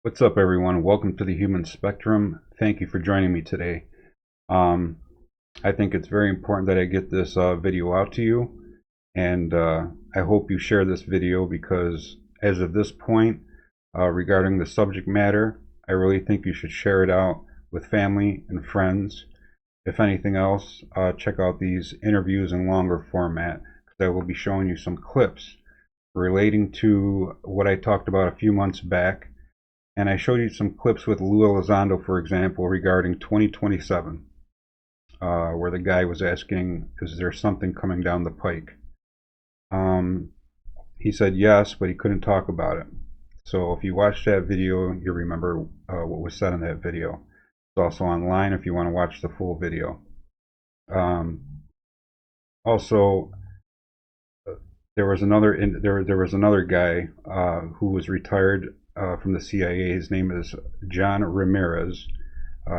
What's up, everyone? Welcome to the Human Spectrum. Thank you for joining me today. I think it's very important that I get this video out to you, and I hope you share this video because as of this point, regarding the subject matter, I really think you should share it out with family and friends. If anything else, check out these interviews in longer format because I will be showing you some clips relating to what I talked about a few months back. And I showed you some clips with Luis Elizondo, for example, regarding 2027, where the guy was asking, is there something coming down the pike? He said yes, but he couldn't talk about it. So if you watch that video, you remember what was said in that video. It's also online if you want to watch the full video. Also, there was another guy who was retired from the CIA. His name is John Ramirez.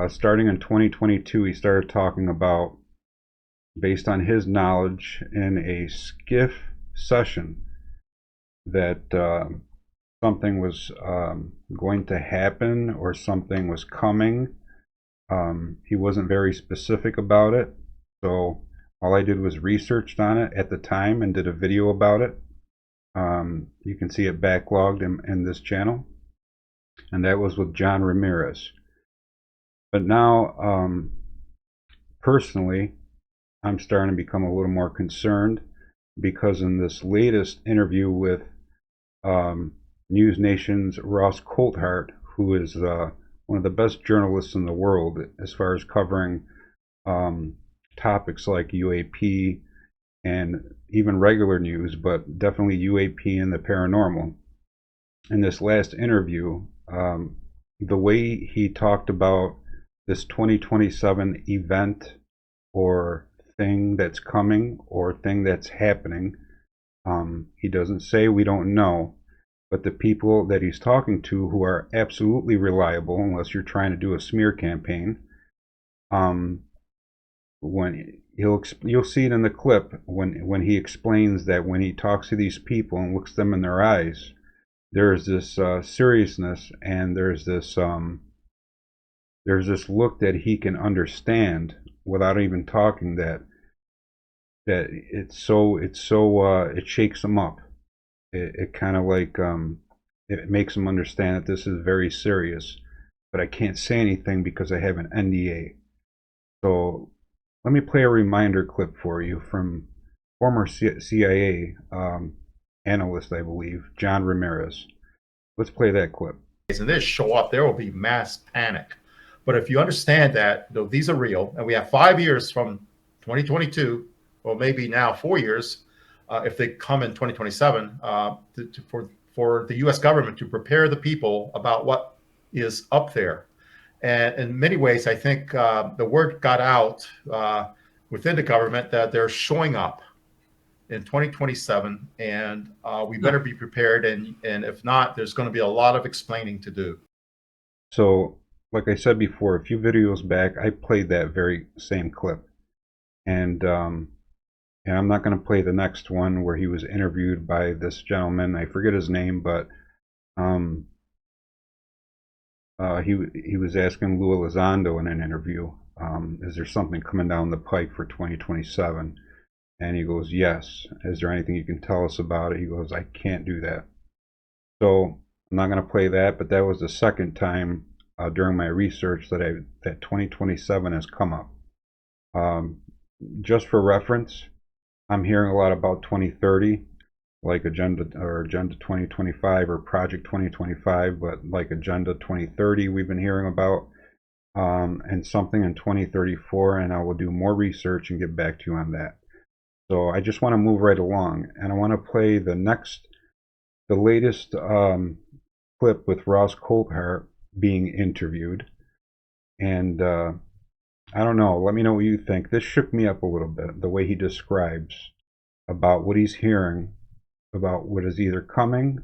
Starting in 2022, he started talking about, based on his knowledge in a skiff session, that something was going to happen or something was coming. He wasn't very specific about it, so all I did was researched on it at the time and did a video about it. You can see it backlogged in this channel, and that was with John Ramirez. But now, personally, I'm starting to become a little more concerned because in this latest interview with News Nation's Ross Coulthart, who is one of the best journalists in the world as far as covering topics like UAP and even regular news, but definitely UAP and the paranormal. In this last interview, the way he talked about this 2027 event or thing that's coming or thing that's happening, he doesn't say we don't know, but the people that he's talking to who are absolutely reliable, unless you're trying to do a smear campaign, when you'll see it in the clip when he explains that when he talks to these people and looks them in their eyes, there's this seriousness and there's this look that he can understand without even talking, that it shakes him up. It kind of like it makes him understand that this is very serious, but I can't say anything because I have an NDA. So let me play a reminder clip for you from former CIA analyst, I believe, John Ramirez. Let's play that clip. And this show up, there will be mass panic. But if you understand that these are real, and we have 5 years from 2022, or maybe now 4 years, if they come in 2027, for the U.S. government to prepare the people about what is up there. And in many ways, I think the word got out within the government that they're showing up in 2027, and we better be prepared. And if not, there's going to be a lot of explaining to do. So, like I said before, a few videos back, I played that very same clip, and I'm not going to play the next one where he was interviewed by this gentleman. I forget his name, but he was asking Luis Elizondo in an interview, is there something coming down the pike for 2027? And he goes, yes. Is there anything you can tell us about it? He goes, I can't do that. So I'm not going to play that, but that was the second time during my research that 2027 has come up. Just for reference, I'm hearing a lot about 2030, like Agenda 2025 or Project 2025, but like Agenda 2030 we've been hearing about, and something in 2034, and I will do more research and get back to you on that. So I just want to move right along, and I want to play the latest clip with Ross Coulthart being interviewed. And I don't know, let me know what you think. This shook me up a little bit, the way he describes about what he's hearing about what is either coming,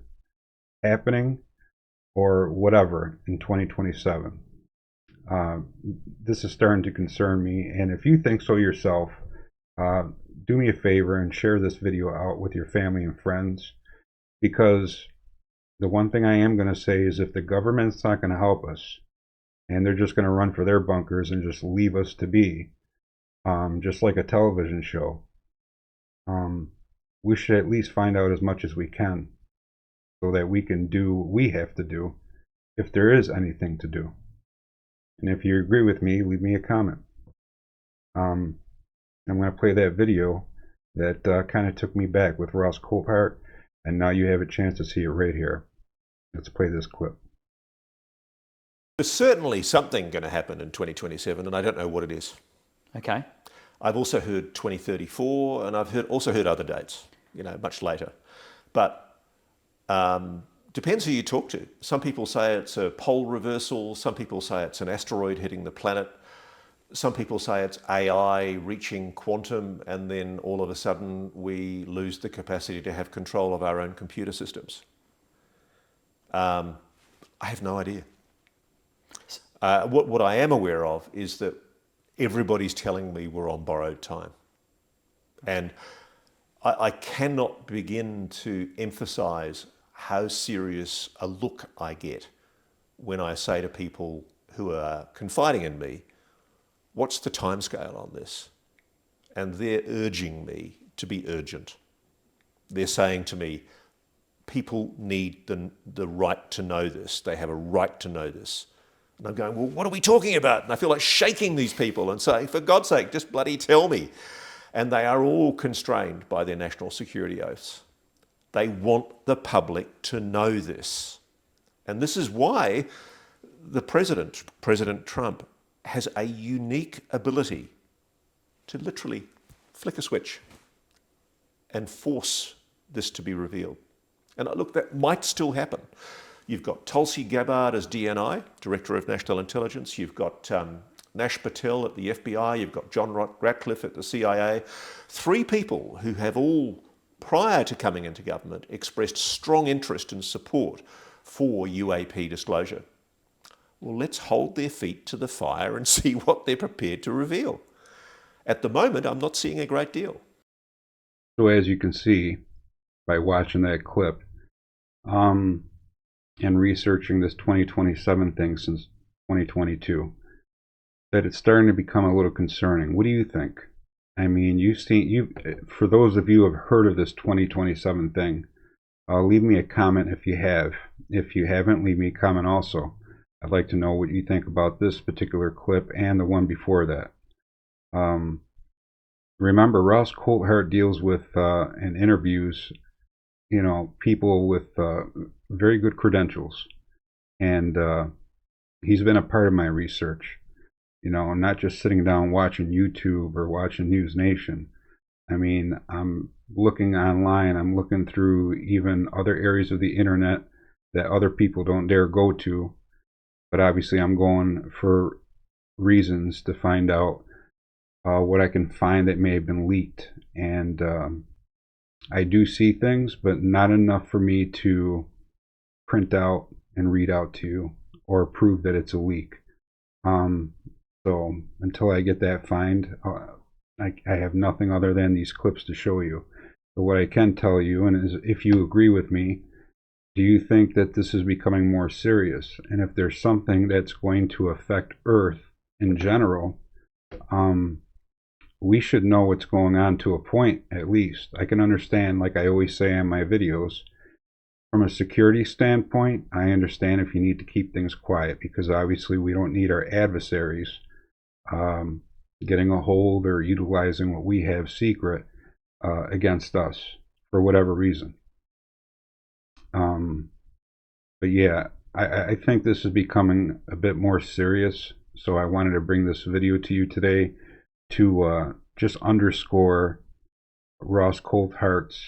happening, or whatever in 2027. This is starting to concern me, and if you think so yourself, do me a favor and share this video out with your family and friends, because the one thing I am going to say is if the government's not going to help us and they're just going to run for their bunkers and just leave us to be, just like a television show, we should at least find out as much as we can so that we can do what we have to do if there is anything to do. And if you agree with me, leave me a comment. I'm going to play that video that kind of took me back with Ross Coulthart, and now you have a chance to see it right here. Let's play this clip. There's certainly something going to happen in 2027, and I don't know what it is. Okay. I've also heard 2034, and I've also heard other dates, much later. But depends who you talk to. Some people say it's a pole reversal. Some people say it's an asteroid hitting the planet. Some people say it's AI reaching quantum, and then all of a sudden we lose the capacity to have control of our own computer systems. I have no idea. What I am aware of is that everybody's telling me we're on borrowed time. And I cannot begin to emphasize how serious a look I get when I say to people who are confiding in me, what's the timescale on this? And they're urging me to be urgent. They're saying to me, people need the right to know this. They have a right to know this. And I'm going, well, what are we talking about? And I feel like shaking these people and saying, for God's sake, just bloody tell me. And they are all constrained by their national security oaths. They want the public to know this. And this is why the president, President Trump, has a unique ability to literally flick a switch and force this to be revealed. And look, that might still happen. You've got Tulsi Gabbard as DNI, Director of National Intelligence. You've got Nash Patel at the FBI. You've got John Ratcliffe at the CIA. 3 people who have all, prior to coming into government, expressed strong interest and support for UAP disclosure. Well, let's hold their feet to the fire and see what they're prepared to reveal. At the moment, I'm not seeing a great deal. So as you can see by watching that clip, and researching this 2027 thing since 2022, that it's starting to become a little concerning. What do you think? I mean, for those of you who have heard of this 2027 thing, leave me a comment if you have. If you haven't, leave me a comment also. I'd like to know what you think about this particular clip and the one before that. Remember, Ross Coulthart deals with and interviews, people with very good credentials, and he's been a part of my research. I'm not just sitting down watching YouTube or watching News Nation. I mean, I'm looking online. I'm looking through even other areas of the internet that other people don't dare go to. But obviously, I'm going for reasons to find out what I can find that may have been leaked. And I do see things, but not enough for me to print out and read out to you or prove that it's a leak. So until I get that find, I have nothing other than these clips to show you. But what I can tell you, and is if you agree with me, do you think that this is becoming more serious? And if there's something that's going to affect Earth in general, we should know what's going on to a point, at least. I can understand, like I always say in my videos, from a security standpoint, I understand if you need to keep things quiet, because obviously we don't need our adversaries getting a hold or utilizing what we have secret against us for whatever reason. But yeah, I think this is becoming a bit more serious, so I wanted to bring this video to you today to just underscore Ross Coulthart's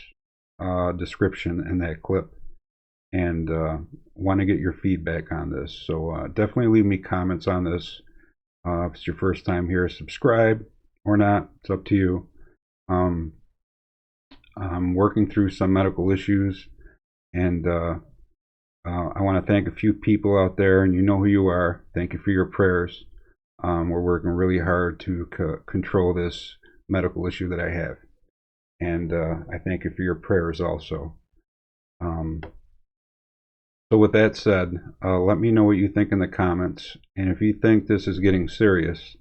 description in that clip, and want to get your feedback on this. So definitely leave me comments on this. If it's your first time here, subscribe or not, it's up to you. I'm working through some medical issues, and I want to thank a few people out there, and you know who you are. Thank you for your prayers. We're working really hard to control this medical issue that I have, and I thank you for your prayers also. So with that said, let me know what you think in the comments. And if you think this is getting serious,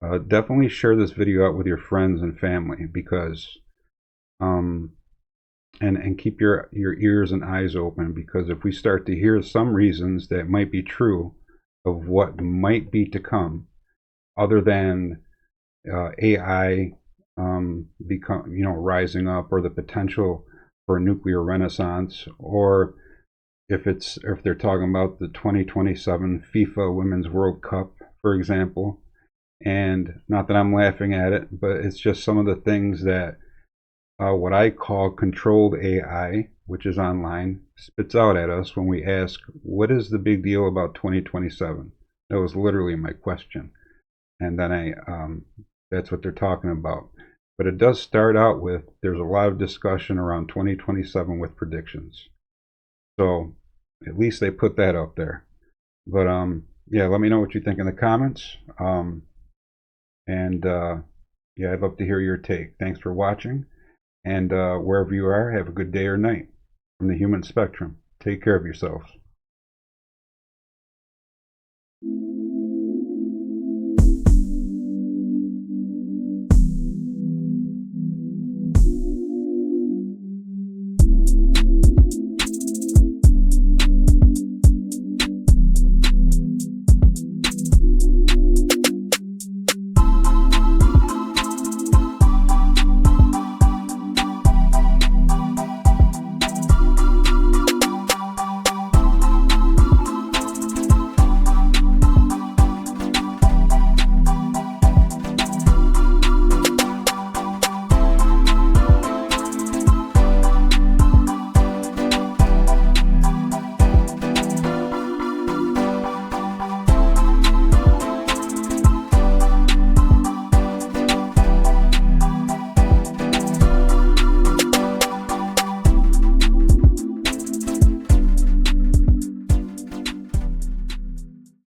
definitely share this video out with your friends and family, because and keep your ears and eyes open, because if we start to hear some reasons that might be true of what might be to come, other than AI rising up, or the potential for a nuclear renaissance, or if they're talking about the 2027 FIFA Women's World Cup, for example. And not that I'm laughing at it, but it's just some of the things that what I call controlled AI, which is online, spits out at us when we ask, what is the big deal about 2027? That was literally my question. And then that's what they're talking about. But it does start out with, there's a lot of discussion around 2027 with predictions. So at least they put that up there. But yeah, let me know what you think in the comments. Yeah, I'd love to hear your take. Thanks for watching. And wherever you are, have a good day or night. From the human spectrum, take care of yourselves.